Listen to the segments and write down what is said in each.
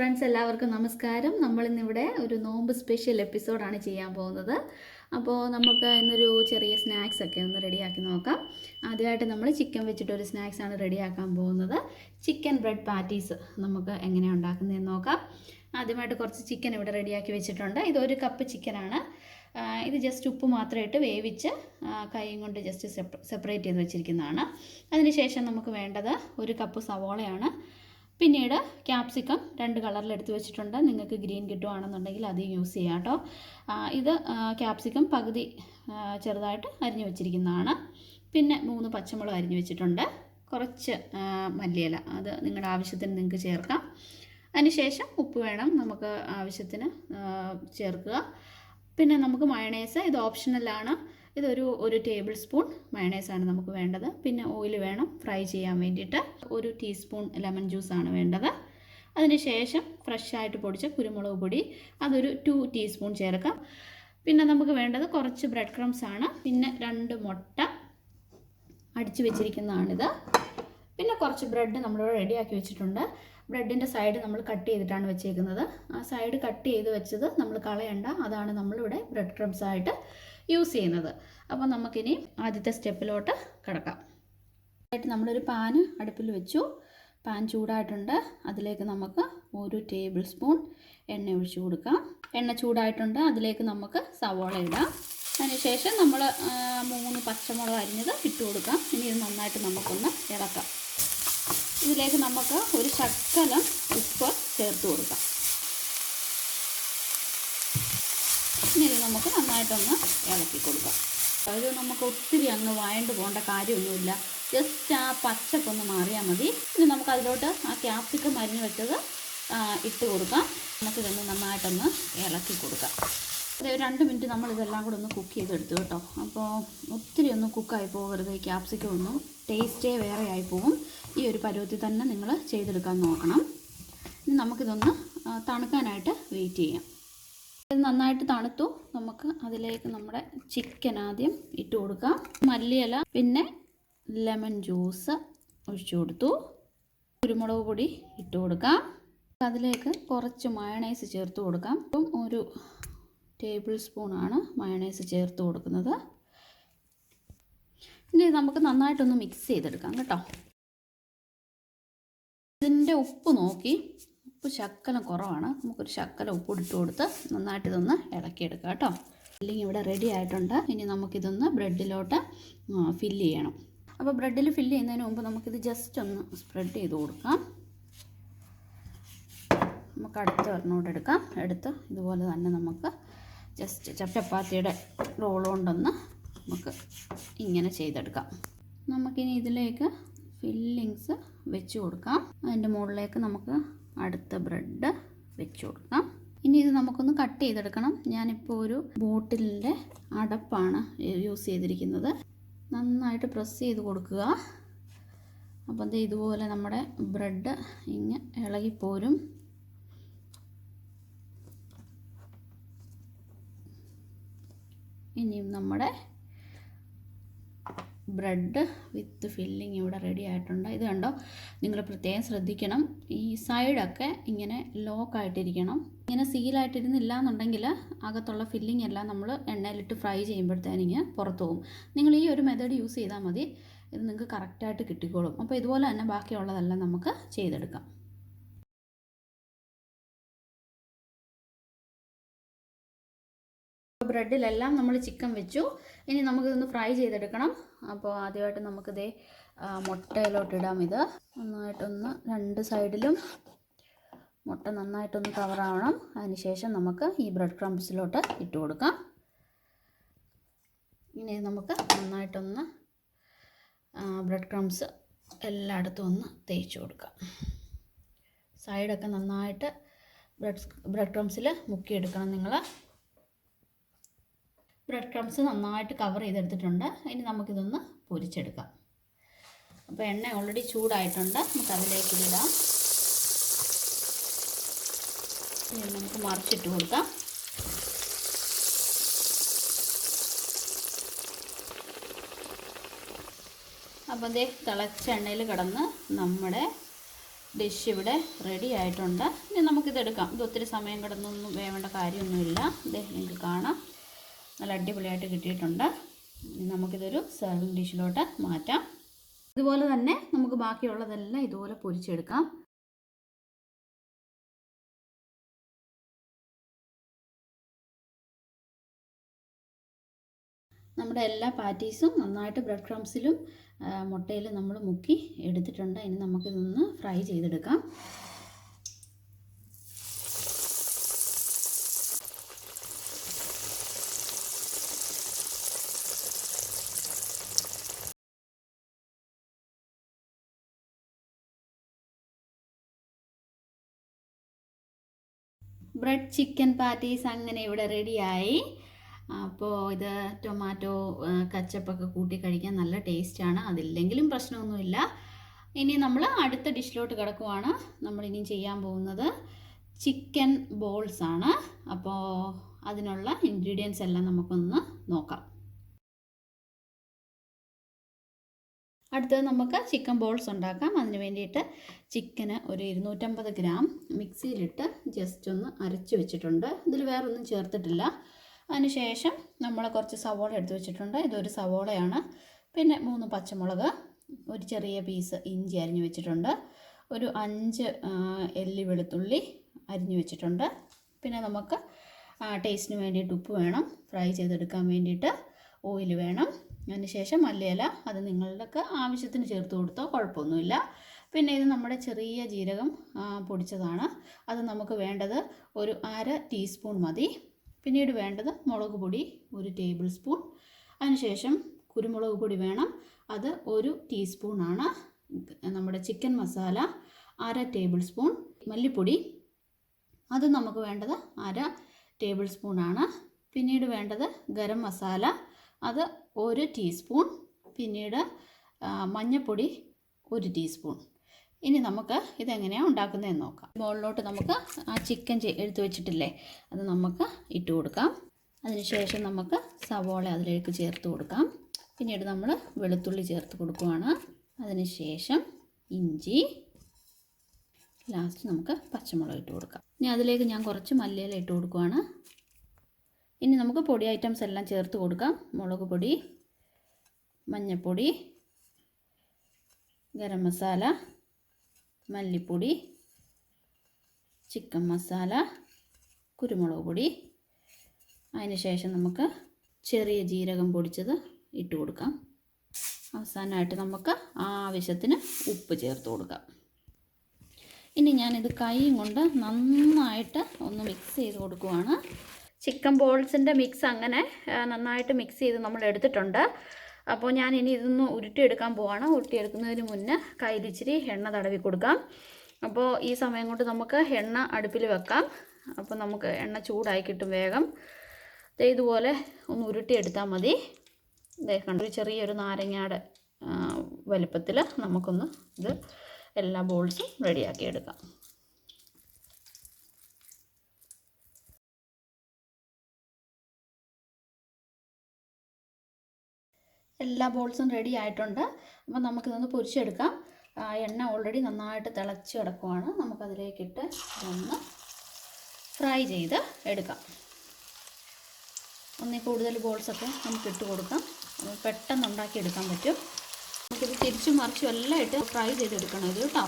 Friends, എല്ലാവർക്കും നമസ്കാരം. നമ്മളിന്നിവിടെ ഒരു നോമ്പ് സ്പെഷ്യൽ എപ്പിസോഡാണ് ചെയ്യാൻ പോകുന്നത്. അപ്പോൾ നമുക്ക് ഇന്നൊരു ചെറിയ സ്നാക്സ് ഒക്കെ ഒന്ന് റെഡിയാക്കി നോക്കാം. ആദ്യമായിട്ട് നമ്മൾ ചിക്കൻ വെച്ചിട്ടൊരു സ്നാക്സാണ് റെഡിയാക്കാൻ പോകുന്നത്. ചിക്കൻ ബ്രെഡ് പാറ്റീസ് നമുക്ക് എങ്ങനെയാണ് ഉണ്ടാക്കുന്നതെന്ന് നോക്കാം. ആദ്യമായിട്ട് കുറച്ച് ചിക്കൻ ഇവിടെ റെഡിയാക്കി വെച്ചിട്ടുണ്ട്. ഇതൊരു കപ്പ് ചിക്കനാണ്. ഇത് ജസ്റ്റ് ഉപ്പ് മാത്രം ഇട്ട് വേവിച്ച് കൈയും കൊണ്ട് ജസ്റ്റ് സെപ്പറേറ്റ് ചെയ്ത് വെച്ചിരിക്കുന്നതാണ്. അതിനുശേഷം നമുക്ക് വേണ്ടത് ഒരു കപ്പ് സവോളയാണ്. പിന്നീട് ക്യാപ്സിക്കം 2 കളറിൽ എടുത്ത് വെച്ചിട്ടുണ്ട്. നിങ്ങൾക്ക് ഗ്രീൻ കിട്ടുവാണെന്നുണ്ടെങ്കിൽ അത് യൂസ് ചെയ്യാം കേട്ടോ. ഇത് ക്യാപ്സിക്കം പകുതി ചെറുതായിട്ട് അരിഞ്ഞു വെച്ചിരിക്കുന്നതാണ്. പിന്നെ 3 പച്ചമുളക് അരിഞ്ഞു വെച്ചിട്ടുണ്ട്. കുറച്ച് മല്ലിയില, അത് നിങ്ങളുടെ ആവശ്യത്തിന് നിങ്ങൾക്ക് ചേർക്കാം. അതിനുശേഷം ഉപ്പ് വേണം നമുക്ക് ആവശ്യത്തിന് ചേർക്കുക. പിന്നെ നമുക്ക് മയണൈസ്, ഇത് ഓപ്ഷണലാണ്. ഒരു ടേബിൾ സ്പൂൺ മയണൈസാണ് നമുക്ക് വേണ്ടത്. പിന്നെ ഓയിൽ വേണം ഫ്രൈ ചെയ്യാൻ വേണ്ടിയിട്ട്. 1 ടീസ്പൂൺ ലെമൺ ജ്യൂസാണ് വേണ്ടത്. അതിനുശേഷം ഫ്രഷായിട്ട് പൊടിച്ച കുരുമുളക് പൊടി, അതൊരു 2 ടീസ്പൂൺ ചേർക്കാം. പിന്നെ നമുക്ക് വേണ്ടത് കുറച്ച് ബ്രെഡ് ക്രംസ് ആണ്. പിന്നെ 2 മുട്ട അടിച്ച് വെച്ചിരിക്കുന്നതാണിത്. പിന്നെ കുറച്ച് ബ്രെഡ് നമ്മളിവിടെ റെഡിയാക്കി വെച്ചിട്ടുണ്ട്. ബ്രെഡിൻ്റെ സൈഡ് നമ്മൾ കട്ട് ചെയ്തിട്ടാണ് വെച്ചേക്കുന്നത്. ആ സൈഡ് കട്ട് ചെയ്ത് വെച്ചത് നമ്മൾ കളയണ്ട. അതാണ് നമ്മളിവിടെ ബ്രെഡ് ക്രംസ് ആയിട്ട് യൂസ് ചെയ്യുന്നത്. അപ്പോൾ നമുക്കിനി ആദ്യത്തെ സ്റ്റെപ്പിലോട്ട് കിടക്കാം. ആയിട്ട് നമ്മളൊരു പാൻ അടുപ്പിൽ വെച്ചു. പാൻ ചൂടായിട്ടുണ്ട്. അതിലേക്ക് നമുക്ക് 1 ടേബിൾ സ്പൂൺ എണ്ണ ഒഴിച്ചു കൊടുക്കാം. എണ്ണ ചൂടായിട്ടുണ്ട്. അതിലേക്ക് നമുക്ക് സവോള ഇടാം. അതിനുശേഷം നമ്മൾ 3 പച്ചമുളക് അരിഞ്ഞത് ഇട്ട് കൊടുക്കാം. ഇനി ഇത് നന്നായിട്ട് നമുക്കൊന്ന് ഇളക്കാം. ഇതിലേക്ക് നമുക്ക് ഒരു ശകലം ഉപ്പ് ചേർത്ത് കൊടുക്കാം. ഇനി ഇത് നമുക്ക് നന്നായിട്ടൊന്ന് ഇളക്കി കൊടുക്കാം. ഇത് നമുക്ക് ഒത്തിരി അങ്ങ് വഴണ്ട് പോകേണ്ട കാര്യമൊന്നുമില്ല. ജസ്റ്റ് ആ പച്ചപ്പൊന്ന് മാറിയാൽ മതി. ഇനി നമുക്ക് അതിലോട്ട് ആ ക്യാപ്സിക്കം അരിഞ്ഞ് വെച്ചത് ഇട്ട് കൊടുക്കാം. നമുക്കിതൊന്ന് നന്നായിട്ടൊന്ന് ഇളക്കി കൊടുക്കാം. ഒരു 2 മിനിറ്റ് നമ്മളിതെല്ലാം കൂടെ ഒന്ന് കുക്ക് ചെയ്തെടുത്തു കേട്ടോ. അപ്പോൾ ഒത്തിരി ഒന്നും കുക്കായി പോകരുത്. ഈ ക്യാപ്സിക്കം ഒന്നും ടേസ്റ്റേ വേറെ ആയി പോകും. ഈ ഒരു പരുവത്തിൽ തന്നെ നിങ്ങൾ ചെയ്തെടുക്കാൻ നോക്കണം. ഇനി നമുക്കിതൊന്ന് തണുക്കാനായിട്ട് വെയിറ്റ് ചെയ്യാം. ഇത് നന്നായിട്ട് തണുത്തു. നമുക്ക് അതിലേക്ക് നമ്മുടെ ചിക്കൻ ആദ്യം ഇട്ട് കൊടുക്കാം. മല്ലിയില, പിന്നെ ലെമൺ ജ്യൂസ് ഒഴിച്ചു കൊടുത്തു. കുരുമുളക് പൊടി ഇട്ട് കൊടുക്കാം. അതിലേക്ക് കുറച്ച് മയണൈസ് ചേർത്ത് കൊടുക്കാം. ഇപ്പം 1 ടേബിൾ സ്പൂണാണ് മയണൈസ് ചേർത്ത് കൊടുക്കുന്നത്. ഇനി നമുക്ക് നന്നായിട്ടൊന്ന് മിക്സ് ചെയ്തെടുക്കാം കേട്ടോ. ഇതിൻ്റെ ഉപ്പ് നോക്കി, ഉപ്പ് ശകലം കുറവാണ്. നമുക്കൊരു ശകലം ഉപ്പ് ഇട്ട് കൊടുത്ത് നന്നായിട്ട് ഇതൊന്ന് ഇളക്കിയെടുക്കാം കേട്ടോ. അല്ലെങ്കിൽ ഇവിടെ റെഡി ആയിട്ടുണ്ട്. ഇനി നമുക്കിതൊന്ന് ബ്രെഡിലോട്ട് ഫില്ല് ചെയ്യണം. അപ്പോൾ ബ്രെഡിൽ ഫില്ല് ചെയ്യുന്നതിന് മുമ്പ് നമുക്കിത് ജസ്റ്റ് ഒന്ന് സ്പ്രെഡ് ചെയ്ത് കൊടുക്കാം. നമുക്ക് അടുത്ത ഒരെണ്ണോട്ട് എടുക്കാം. എടുത്ത് ഇതുപോലെ തന്നെ നമുക്ക് ജസ്റ്റ് ചപ്പാത്തിയുടെ റോൾ കൊണ്ടൊന്ന് നമുക്ക് ഇങ്ങനെ ചെയ്തെടുക്കാം. നമുക്കിനി ഇതിലേക്ക് ഫില്ലിങ്സ് വെച്ച് കൊടുക്കാം. അതിൻ്റെ മുകളിലേക്ക് നമുക്ക് അടുത്ത ബ്രെഡ് വെച്ച് കൊടുക്കാം. ഇനി ഇത് നമുക്കൊന്ന് കട്ട് ചെയ്തെടുക്കണം. ഞാനിപ്പോൾ ഒരു ബോട്ടിലിൻ്റെ അടപ്പാണ് യൂസ് ചെയ്തിരിക്കുന്നത്. നന്നായിട്ട് പ്രസ് ചെയ്ത് കൊടുക്കുക. അപ്പം ഇതുപോലെ നമ്മുടെ ബ്രെഡ് ഇങ്ങനെ ഇളകിപ്പോരും. ഇനിയും നമ്മുടെ ബ്രെഡ് വിത്ത് ഫില്ലിങ് ഇവിടെ റെഡി ആയിട്ടുണ്ട്. ഇത് കണ്ടോ, നിങ്ങൾ പ്രത്യേകം ശ്രദ്ധിക്കണം. ഈ സൈഡൊക്കെ ഇങ്ങനെ ലോക്കായിട്ടിരിക്കണം. ഇങ്ങനെ സീലായിട്ടിരുന്നില്ല എന്നുണ്ടെങ്കിൽ അകത്തുള്ള ഫില്ലിംഗ് എല്ലാം നമ്മൾ എണ്ണയിലിട്ട് ഫ്രൈ ചെയ്യുമ്പോഴത്തേനിങ്ങനെ പുറത്തു പോകും. നിങ്ങൾ ഈ ഒരു മെത്തേഡ് യൂസ് ചെയ്താൽ മതി. ഇത് നിങ്ങൾക്ക് കറക്റ്റായിട്ട് കിട്ടിക്കോളും. അപ്പോൾ ഇതുപോലെ തന്നെ ബാക്കിയുള്ളതെല്ലാം നമുക്ക് ചെയ്തെടുക്കാം. ബ്രെഡിലെല്ലാം നമ്മൾ ചിക്കൻ വെച്ചു. ഇനി നമുക്കിതൊന്ന് ഫ്രൈ ചെയ്തെടുക്കണം. അപ്പോൾ ആദ്യമായിട്ട് നമുക്കിതേ മുട്ടയിലോട്ടിടാം. ഇത് നന്നായിട്ടൊന്ന് 2 സൈഡിലും മുട്ട നന്നായിട്ടൊന്ന് കവറാവണം. അതിനുശേഷം നമുക്ക് ഈ ബ്രെഡ് ക്രംസിലോട്ട് ഇട്ട് കൊടുക്കാം. ഇനി നമുക്ക് നന്നായിട്ടൊന്ന് ബ്രെഡ് ക്രംസ് എല്ലായിടത്തും ഒന്ന് തേച്ച് കൊടുക്കാം. സൈഡൊക്കെ നന്നായിട്ട് ബ്രെഡ് ക്രംസിൽ മുക്കിയെടുക്കണം നിങ്ങൾ. ബ്രെഡ് ക്രംസ് നന്നായിട്ട് കവർ ചെയ്തെടുത്തിട്ടുണ്ട്. ഇനി നമുക്കിതൊന്ന് പൊരിച്ചെടുക്കാം. അപ്പോൾ എണ്ണ ഓൾറെഡി ചൂടായിട്ടുണ്ട്. നമുക്ക് അതിലേക്ക് ഇടാം. ഇനി നമുക്ക് മറിച്ചിട്ട് കൊടുക്കാം. അപ്പോൾ തിളച്ച എണ്ണയിൽ കിടന്ന് നമ്മുടെ ഡിഷ് ഇവിടെ റെഡി ആയിട്ടുണ്ട്. ഇനി നമുക്കിതെടുക്കാം. ഇത് ഒത്തിരി സമയം കിടന്നൊന്നും വേവേണ്ട കാര്യമൊന്നുമില്ല. ഇത് നിങ്ങൾക്ക് കാണാം, നല്ല അടിപൊളിയായിട്ട് കിട്ടിയിട്ടുണ്ട്. ഇനി നമുക്കിതൊരു സെർവിങ് ഡിഷിലോട്ട് മാറ്റാം. ഇതുപോലെ തന്നെ നമുക്ക് ബാക്കിയുള്ളതെല്ലാം ഇതുപോലെ പൊരിച്ചെടുക്കാം. നമ്മുടെ എല്ലാ പാറ്റീസും നന്നായിട്ട് ബ്രെഡ് ക്രംസിലും മുട്ടയിലും നമ്മൾ മുക്കി എടുത്തിട്ടുണ്ട്. ഇനി നമുക്കിതൊന്ന് ഫ്രൈ ചെയ്തെടുക്കാം. ബ്രെഡ് ചിക്കൻ പാറ്റീസ് അങ്ങനെ ഇവിടെ റെഡിയായി. അപ്പോൾ ഇത് ടൊമാറ്റോ കച്ചപ്പൊക്കെ കൂട്ടി കഴിക്കാൻ നല്ല ടേസ്റ്റാണ്. അതില്ലെങ്കിലും പ്രശ്നമൊന്നുമില്ല. ഇനി നമ്മൾ അടുത്ത ഡിഷിലോട്ട് കിടക്കുവാണ്. നമ്മളിനി ചെയ്യാൻ പോകുന്നത് ചിക്കൻ ബോൾസ് ആണ്. അപ്പോൾ അതിനുള്ള ഇൻഗ്രീഡിയൻസ് എല്ലാം നമുക്കൊന്ന് നോക്കാം. അടുത്തത് നമുക്ക് ചിക്കൻ ബോൾസ് ഉണ്ടാക്കാം. അതിന് വേണ്ടിയിട്ട് ചിക്കന് ഒരു 250 ഗ്രാം മിക്സിയിലിട്ട് ജസ്റ്റ് ഒന്ന് അരച്ച് വെച്ചിട്ടുണ്ട്. ഇതിൽ വേറെ ഒന്നും ചേർത്തിട്ടില്ല. അതിനുശേഷം നമ്മൾ കുറച്ച് സവോള എടുത്ത് വെച്ചിട്ടുണ്ട്. ഇതൊരു സവോളയാണ്. പിന്നെ 3 പച്ചമുളക്, ഒരു ചെറിയ പീസ് ഇഞ്ചി അരിഞ്ഞു വെച്ചിട്ടുണ്ട്. ഒരു 5 എല്ലി വെളുത്തുള്ളി അരിഞ്ഞു വെച്ചിട്ടുണ്ട്. പിന്നെ നമുക്ക് ടേസ്റ്റിന് വേണ്ടിയിട്ട് ഉപ്പ് വേണം. ഫ്രൈ ചെയ്തെടുക്കാൻ വേണ്ടിയിട്ട് ഓയിൽ വേണം. അതിനുശേഷം മല്ലിയില, അത് നിങ്ങളുടെയൊക്കെ ആവശ്യത്തിന് ചേർത്ത് കൊടുത്തോ കുഴപ്പമൊന്നുമില്ല. പിന്നെ ഇത് നമ്മുടെ ചെറിയ ജീരകം പൊടിച്ചതാണ്. അത് നമുക്ക് വേണ്ടത് ഒരു 1/2 ടീസ്പൂൺ മതി. പിന്നീട് വേണ്ടത് മുളക് പൊടി 1 ടേബിൾ സ്പൂൺ. അതിനുശേഷം കുരുമുളക് പൊടി വേണം, അത് 1 ടീസ്പൂണാണ്. നമ്മുടെ ചിക്കൻ മസാല 1/2 ടേബിൾ സ്പൂൺ. മല്ലിപ്പൊടി അത് നമുക്ക് വേണ്ടത് 1/2 ടേബിൾ സ്പൂണാണ്. പിന്നീട് വേണ്ടത് ഗരം മസാല, അത് 1 ടീസ്പൂൺ. പിന്നീട് മഞ്ഞൾപ്പൊടി 1 ടീസ്പൂൺ. ഇനി നമുക്ക് ഇതെങ്ങനെയാണ് ഉണ്ടാക്കുന്നതെന്ന് നോക്കാം. ബോളിലോട്ട് നമുക്ക് ആ ചിക്കൻ എടുത്ത് വെച്ചിട്ടില്ലേ, അത് നമുക്ക് ഇട്ട് കൊടുക്കാം. അതിനുശേഷം നമുക്ക് സവോള അതിലേക്ക് ചേർത്ത് കൊടുക്കാം. പിന്നീട് നമ്മൾ വെളുത്തുള്ളി ചേർത്ത് കൊടുക്കുകയാണ്. അതിനുശേഷം ഇഞ്ചി, ലാസ്റ്റ് നമുക്ക് പച്ചമുളക് ഇട്ട് കൊടുക്കാം. ഇനി അതിലേക്ക് ഞാൻ കുറച്ച് മല്ലിയില ഇട്ട് കൊടുക്കുകയാണ്. ഇനി നമുക്ക് പൊടി ഐറ്റംസ് എല്ലാം ചേർത്ത് കൊടുക്കാം. മുളക് പൊടി, മഞ്ഞൾപ്പൊടി, ഗരം മസാല, മല്ലിപ്പൊടി, ചിക്കൻ മസാല, കുരുമുളക് പൊടി. അതിനുശേഷം നമുക്ക് ചെറിയ ജീരകം പൊടിച്ചത് ഇട്ട് കൊടുക്കാം. അവസാനമായിട്ട് നമുക്ക് ആവശ്യത്തിന് ഉപ്പ് ചേർത്ത് കൊടുക്കാം. ഇനി ഞാനിത് കൈ കൊണ്ട് നന്നായിട്ട് ഒന്ന് മിക്സ് ചെയ്ത് കൊടുക്കുവാണ്. ചിക്കൻ ബോൾസിൻ്റെ മിക്സ് അങ്ങനെ നന്നായിട്ട് മിക്സ് ചെയ്ത് നമ്മൾ എടുത്തിട്ടുണ്ട്. അപ്പോൾ ഞാൻ ഇനി ഇതൊന്ന് ഉരുട്ടിയെടുക്കാൻ പോവാണ്. ഉരുട്ടിയെടുക്കുന്നതിന് മുന്നേ കയ്യിൽ ഇച്ചിരി എണ്ണ തടവി കൊടുക്കാം. അപ്പോൾ ഈ സമയം കൊണ്ട് നമുക്ക് എണ്ണ അടുപ്പിൽ വെക്കാം. അപ്പോൾ നമുക്ക് എണ്ണ ചൂടായി കിട്ടും വേഗം. ഇതുപോലെ ഒന്ന് ഉരുട്ടിയെടുത്താൽ മതി. കണ്ടു, ചെറിയൊരു നാരങ്ങയുടെ വലുപ്പത്തിൽ നമുക്കൊന്ന് ഇത് എല്ലാ ബോൾസും റെഡിയാക്കി എടുക്കാം. എല്ലാ ബോൾസും റെഡി ആയിട്ടുണ്ട്. അപ്പോൾ നമുക്കിതൊന്ന് പൊരിച്ചെടുക്കാം. എണ്ണ ഓൾറെഡി നന്നായിട്ട് തിളച്ച് കിടക്കുവാണ്. നമുക്കതിലേക്കിട്ട് ഒന്ന് ഫ്രൈ ചെയ്ത് എടുക്കാം. ഒന്നിൽ കൂടുതൽ ബോൾസൊക്കെ നമുക്ക് ഇട്ട് കൊടുക്കാം. പെട്ടെന്ന് ഉണ്ടാക്കിയെടുക്കാൻ പറ്റും. നമുക്കിത് തിരിച്ചും മറിച്ചും എല്ലാം ഇട്ട് ഫ്രൈ ചെയ്തെടുക്കണം ഇത് കേട്ടോ.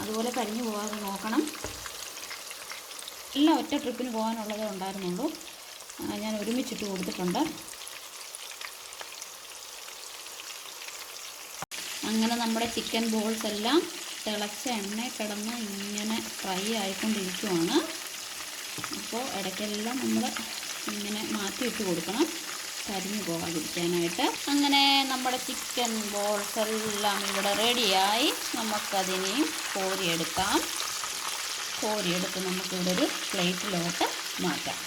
അതുപോലെ കരിഞ്ഞു പോകാതെ നോക്കണം. എല്ലാം ഒറ്റ ട്രിപ്പിന് പോകാനുള്ളതേ ഉണ്ടായിരുന്നുള്ളൂ. ഞാൻ ഒരുമിച്ചിട്ട് കൊടുത്തിട്ടുണ്ട്. അങ്ങനെ നമ്മുടെ ചിക്കൻ ബോൾസ് എല്ലാം തിളച്ച എണ്ണ കിടന്ന് ഇങ്ങനെ ഫ്രൈ ആയിക്കൊണ്ടിരിക്കുവാണ്. അപ്പോൾ ഇടയ്ക്കെല്ലാം നമ്മൾ ഇങ്ങനെ മാറ്റിയിട്ട് കൊടുക്കണം, കരിഞ്ഞു പോകാതിരിക്കാനായിട്ട്. അങ്ങനെ നമ്മുടെ ചിക്കൻ ബോൾസ് എല്ലാം ഇവിടെ റെഡിയായി. നമുക്കതിനെയും കോരിയെടുക്കാം. കോരിയെടുത്ത് നമുക്കിവിടെ ഒരു പ്ലേറ്റിലോട്ട് മാറ്റാം.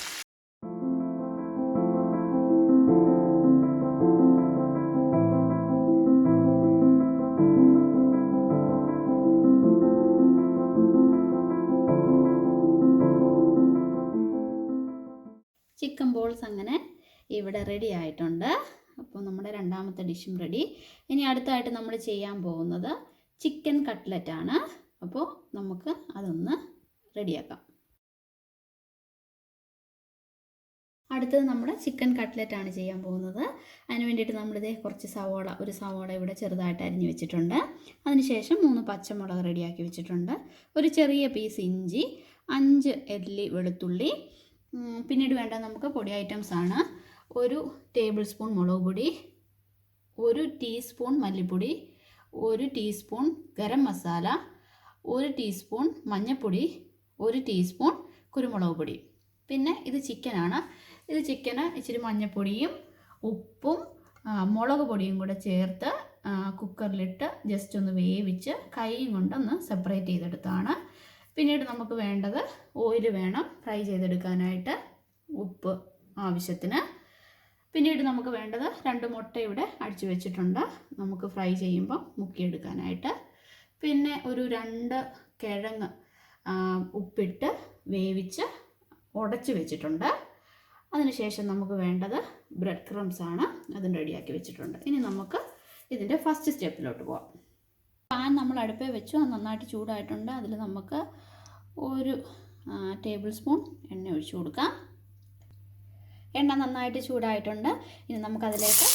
ചിക്കൻ ബോൾസ് അങ്ങനെ ഇവിടെ റെഡി ആയിട്ടുണ്ട്. അപ്പോൾ നമ്മുടെ രണ്ടാമത്തെ ഡിഷും റെഡി. ഇനി അടുത്തായിട്ട് നമ്മൾ ചെയ്യാൻ പോകുന്നത് ചിക്കൻ കട്ട്ലറ്റ് ആണ്. അപ്പോൾ നമുക്ക് അതൊന്ന് റെഡിയാക്കാം. അടുത്തത് നമ്മുടെ ചിക്കൻ കട്ട്ലറ്റാണ് ചെയ്യാൻ പോകുന്നത്. അതിന് വേണ്ടിയിട്ട് നമ്മളിതേ കുറച്ച് ഒരു സവോള ഇവിടെ ചെറുതായിട്ട് അരിഞ്ഞ് വെച്ചിട്ടുണ്ട്. അതിനുശേഷം 3 പച്ചമുളക് റെഡിയാക്കി വെച്ചിട്ടുണ്ട്. ഒരു ചെറിയ പീസ് ഇഞ്ചി, 5 അല്ലി വെളുത്തുള്ളി. പിന്നീട് വേണ്ട നമുക്ക് പൊടി ഐറ്റംസ് ആണ്. 1 ടേബിൾ സ്പൂൺ മുളക് പൊടി, 1 ടീസ്പൂൺ മല്ലിപ്പൊടി, 1 ടീസ്പൂൺ ഗരം മസാല, 1 ടീസ്പൂൺ മഞ്ഞൾപ്പൊടി, 1 ടീസ്പൂൺ കുരുമുളക് പൊടി. പിന്നെ ഇത് ചിക്കനാണ്. ഇത് ചിക്കന് ഇച്ചിരി മഞ്ഞൾപ്പൊടിയും ഉപ്പും മുളക് പൊടിയും കൂടെ ചേർത്ത് കുക്കറിലിട്ട് ജസ്റ്റ് ഒന്ന് വേവിച്ച് കൈയും കൊണ്ടൊന്ന് സെപ്പറേറ്റ് ചെയ്തെടുത്താണ്. പിന്നീട് നമുക്ക് വേണ്ടത് ഓയിൽ വേണം ഫ്രൈ ചെയ്തെടുക്കാനായിട്ട്, ഉപ്പ് ആവശ്യത്തിന്. പിന്നീട് നമുക്ക് വേണ്ടത് 2 മുട്ട ഇവിടെ അടിച്ചു വെച്ചിട്ടുണ്ട്, നമുക്ക് ഫ്രൈ ചെയ്യുമ്പോൾ മുക്കിയെടുക്കാനായിട്ട്. പിന്നെ ഒരു 2 കിഴങ്ങ് ഉപ്പിട്ട് വേവിച്ച് ഉടച്ച് വെച്ചിട്ടുണ്ട്. അതിനുശേഷം നമുക്ക് വേണ്ടത് ബ്രെഡ് ക്രംസ് ആണ്, അതും റെഡിയാക്കി വെച്ചിട്ടുണ്ട്. ഇനി നമുക്ക് ഇതിൻ്റെ ഫസ്റ്റ് സ്റ്റെപ്പിലോട്ട് പോകാം. പാൻ നമ്മൾ അടുപ്പിൽ വെച്ചു, അത് നന്നായിട്ട് ചൂടായിട്ടുണ്ട്. അതിൽ നമുക്ക് 1 ടേബിൾ സ്പൂൺ എണ്ണ ഒഴിച്ചു കൊടുക്കാം. എണ്ണ നന്നായിട്ട് ചൂടായിട്ടുണ്ട്. ഇനി നമുക്കതിലേക്ക്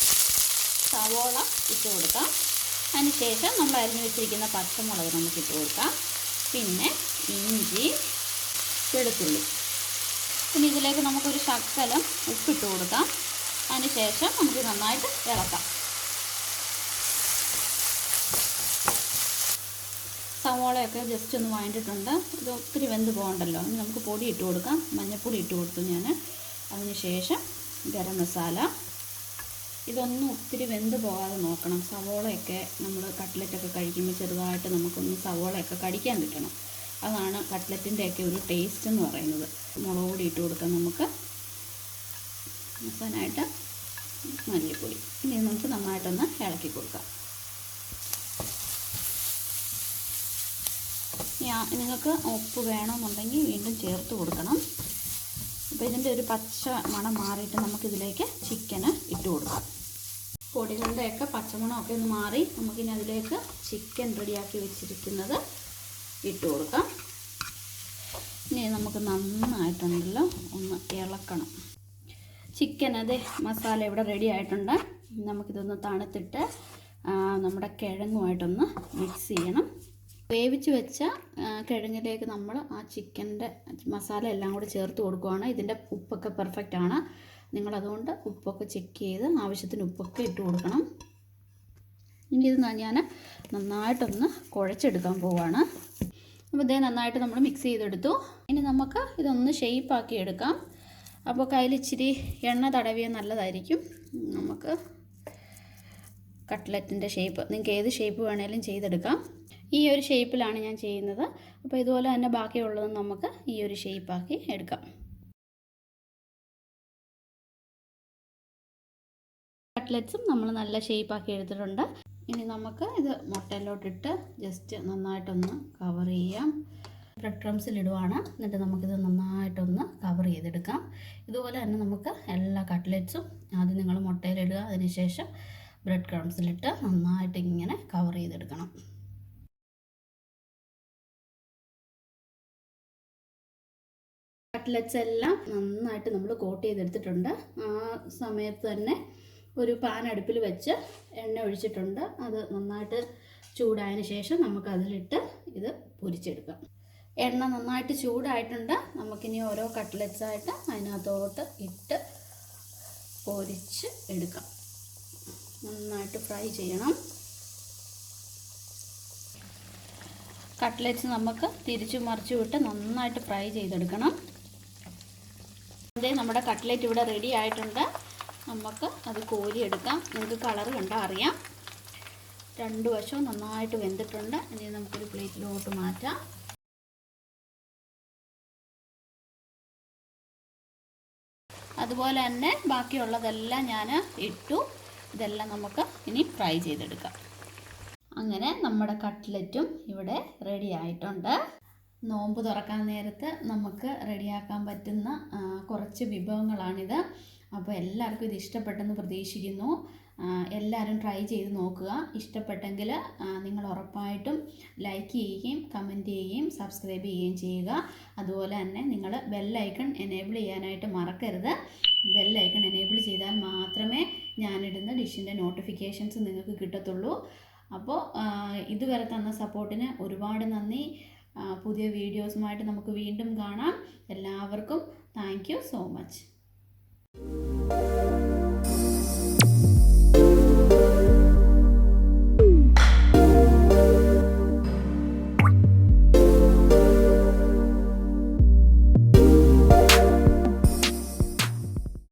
സവോള ഇട്ട് കൊടുക്കാം. അതിനുശേഷം നമ്മൾ അരിഞ്ഞു വെച്ചിരിക്കുന്ന പച്ചമുളക് നമുക്കിട്ട് കൊടുക്കാം. പിന്നെ ഇഞ്ചി, വെളുത്തുള്ളി. പിന്നെ ഇതിലേക്ക് നമുക്കൊരു ശകലം ഉപ്പിട്ട് കൊടുക്കാം. അതിനുശേഷം നമുക്ക് നന്നായിട്ട് ഇളക്കാം. സവോളയൊക്കെ ജസ്റ്റ് ഒന്ന് വഴണ്ടിട്ടുണ്ട്. ഇത് ഒത്തിരി വെന്ത് പോകണ്ടല്ലോ. ഇനി നമുക്ക് പൊടി ഇട്ട് കൊടുക്കാം. മഞ്ഞൾപ്പൊടി ഇട്ട് കൊടുത്തു ഞാൻ. അതിനുശേഷം ഗരം മസാല. ഇതൊന്നും ഒത്തിരി വെന്ത് പോകാതെ നോക്കണം. സവോളയൊക്കെ നമ്മൾ കട്ട്ലറ്റൊക്കെ കഴിക്കുമ്പോൾ ചെറുതായിട്ട് നമുക്കൊന്ന് സവോളയൊക്കെ കടിക്കാൻ കിട്ടണം. അതാണ് കട്ട്ലറ്റിൻ്റെയൊക്കെ ഒരു ടേസ്റ്റ് എന്ന് പറയുന്നത്. മുളക് പൊടി ഇട്ട് കൊടുക്കാം നമുക്ക്, അവസാനമായിട്ട് മല്ലിപ്പൊടി. ഇനി നമുക്ക് നന്നായിട്ടൊന്ന് ഇളക്കി കൊടുക്കാം. നിങ്ങൾക്ക് ഉപ്പ് വേണമെന്നുണ്ടെങ്കിൽ വീണ്ടും ചേർത്ത് കൊടുക്കണം. അപ്പോൾ ഇതിൻ്റെ ഒരു പച്ച മണം മാറിയിട്ട് നമുക്കിതിലേക്ക് ചിക്കന് ഇട്ട് കൊടുക്കാം. പൊടികളുടെയൊക്കെ പച്ചമണമൊക്കെ ഒന്ന് മാറി നമുക്കിനി അതിലേക്ക് ചിക്കൻ റെഡിയാക്കി വെച്ചിരിക്കുന്നത് ഇട്ട് കൊടുക്കാം. ഇനി നമുക്ക് നന്നായിട്ടുണ്ടല്ലോ ഒന്ന് ഇളക്കണം. ചിക്കൻ അതേ മസാല ഇവിടെ റെഡി ആയിട്ടുണ്ട്. നമുക്കിതൊന്ന് തണുത്തിട്ട് നമ്മുടെ കിഴങ്ങുമായിട്ടൊന്ന് മിക്സ് ചെയ്യണം. വേവിച്ച് വെച്ച കിഴങ്ങിലേക്ക് നമ്മൾ ആ ചിക്കൻ്റെ മസാല എല്ലാം കൂടി ചേർത്ത് കൊടുക്കുകയാണ്. ഇതിൻ്റെ ഉപ്പൊക്കെ പെർഫെക്റ്റ് ആണ്. നിങ്ങളതുകൊണ്ട് ഉപ്പൊക്കെ ചെക്ക് ചെയ്ത് ആവശ്യത്തിന് ഉപ്പൊക്കെ ഇട്ട് കൊടുക്കണം. ഇനി ഇത് ഞാൻ നന്നായിട്ടൊന്ന് കുഴച്ചെടുക്കാൻ പോവുകയാണ്. അപ്പോൾ ഇതേ നന്നായിട്ട് നമ്മൾ മിക്സ് ചെയ്തെടുത്തു. ഇനി നമുക്ക് ഇതൊന്ന് ഷേപ്പാക്കി എടുക്കാം. അപ്പോൾ കയ്യിൽ ഇച്ചിരി എണ്ണ തടവിയാൽ നല്ലതായിരിക്കും. നമുക്ക് കട്ട്ലറ്റിൻ്റെ ഷേപ്പ് നിങ്ങൾക്ക് ഏത് ഷേപ്പ് വേണേലും ചെയ്തെടുക്കാം. ഈ ഒരു ഷേപ്പിലാണ് ഞാൻ ചെയ്യുന്നത്. അപ്പോൾ ഇതുപോലെ തന്നെ ബാക്കിയുള്ളത് നമുക്ക് ഈ ഒരു ഷേപ്പാക്കി എടുക്കാം. കട്ട്ലറ്റ്സും നമ്മൾ നല്ല ഷേപ്പാക്കി എടുത്തിട്ടുണ്ട്. ഇനി നമുക്ക് ഇത് മുട്ടയിലോട്ടിട്ട് ജസ്റ്റ് നന്നായിട്ടൊന്ന് കവർ ചെയ്യാം. ബ്രെഡ് ക്രംസിലിടുവാണ്. എന്നിട്ട് നമുക്കിത് നന്നായിട്ടൊന്ന് കവർ ചെയ്തെടുക്കാം. ഇതുപോലെ തന്നെ നമുക്ക് എല്ലാ കട്ട്ലറ്റ്സും ആദ്യം നിങ്ങൾ മുട്ടയിലിടുക, അതിനുശേഷം ബ്രെഡ് ക്രംസിലിട്ട് നന്നായിട്ട് ഇങ്ങനെ കവർ ചെയ്തെടുക്കണം. കട്ട്ലറ്റ്സ് എല്ലാം നന്നായിട്ട് നമ്മൾ കോട്ട് ചെയ്തെടുത്തിട്ടുണ്ട്. ആ സമയത്ത് തന്നെ ഒരു പാൻ അടുപ്പിൽ വെച്ച് എണ്ണ ഒഴിച്ചിട്ടുണ്ട്. അത് നന്നായിട്ട് ചൂടായതിന് ശേഷം നമുക്കതിലിട്ട് ഇത് പൊരിച്ചെടുക്കാം. എണ്ണ നന്നായിട്ട് ചൂടായിട്ടുണ്ട്. നമുക്കിനി ഓരോ കട്ട്ലറ്റ്സായിട്ട് അതിനകത്തോട്ട് ഇട്ട് പൊരിച്ച് എടുക്കാം. നന്നായിട്ട് ഫ്രൈ ചെയ്യണം. കട്ട്ലറ്റ്സ് നമുക്ക് തിരിച്ചു മറിച്ചു വിട്ട് നന്നായിട്ട് ഫ്രൈ ചെയ്തെടുക്കണം. അതേ നമ്മുടെ കട്ട്ലറ്റ് ഇവിടെ റെഡി ആയിട്ടുണ്ട്. നമുക്ക് അത് കോരിയെടുക്കാം. നിങ്ങൾക്ക് കളർ കണ്ടാൽ അറിയാം. 2 വശവും നന്നായിട്ട് വെന്തിട്ടുണ്ട്. ഇനി നമുക്കൊരു പ്ലേറ്റിലോട്ട് മാറ്റാം. അതുപോലെ തന്നെ ബാക്കിയുള്ളതെല്ലാം ഞാൻ ഇട്ടു. ഇതെല്ലാം നമുക്ക് ഇനി ഫ്രൈ ചെയ്തെടുക്കാം. അങ്ങനെ നമ്മുടെ കട്ട്ലറ്റും ഇവിടെ റെഡി ആയിട്ടുണ്ട്. നോമ്പ് തുറക്കാൻ നേരത്ത് നമുക്ക് റെഡിയാക്കാൻ പറ്റുന്ന കുറച്ച് വിഭവങ്ങളാണിത്. അപ്പോൾ എല്ലാവർക്കും ഇത് ഇഷ്ടപ്പെട്ടെന്ന് പ്രതീക്ഷിക്കുന്നു. എല്ലാവരും ട്രൈ ചെയ്ത് നോക്കുക. ഇഷ്ടപ്പെട്ടെങ്കിൽ നിങ്ങൾ ഉറപ്പായിട്ടും ലൈക്ക് ചെയ്യുകയും കമൻറ്റ് ചെയ്യുകയും സബ്സ്ക്രൈബ് ചെയ്യുകയും ചെയ്യുക. അതുപോലെ തന്നെ നിങ്ങൾ ബെല്ലൈക്കൺ എനേബിൾ ചെയ്യാനായിട്ട് മറക്കരുത്. ബെല്ലൈക്കൺ എനേബിൾ ചെയ്താൽ മാത്രമേ ഞാനിടുന്ന ഡിഷിൻ്റെ നോട്ടിഫിക്കേഷൻസ് നിങ്ങൾക്ക് കിട്ടത്തുള്ളൂ. അപ്പോൾ ഇതുവരെ തന്ന സപ്പോർട്ടിന് ഒരുപാട് നന്ദി. പുതിയ വീഡിയോസുമായിട്ട് നമുക്ക് വീണ്ടും കാണാം. എല്ലാവർക്കും താങ്ക് യു സോ മച്ച്.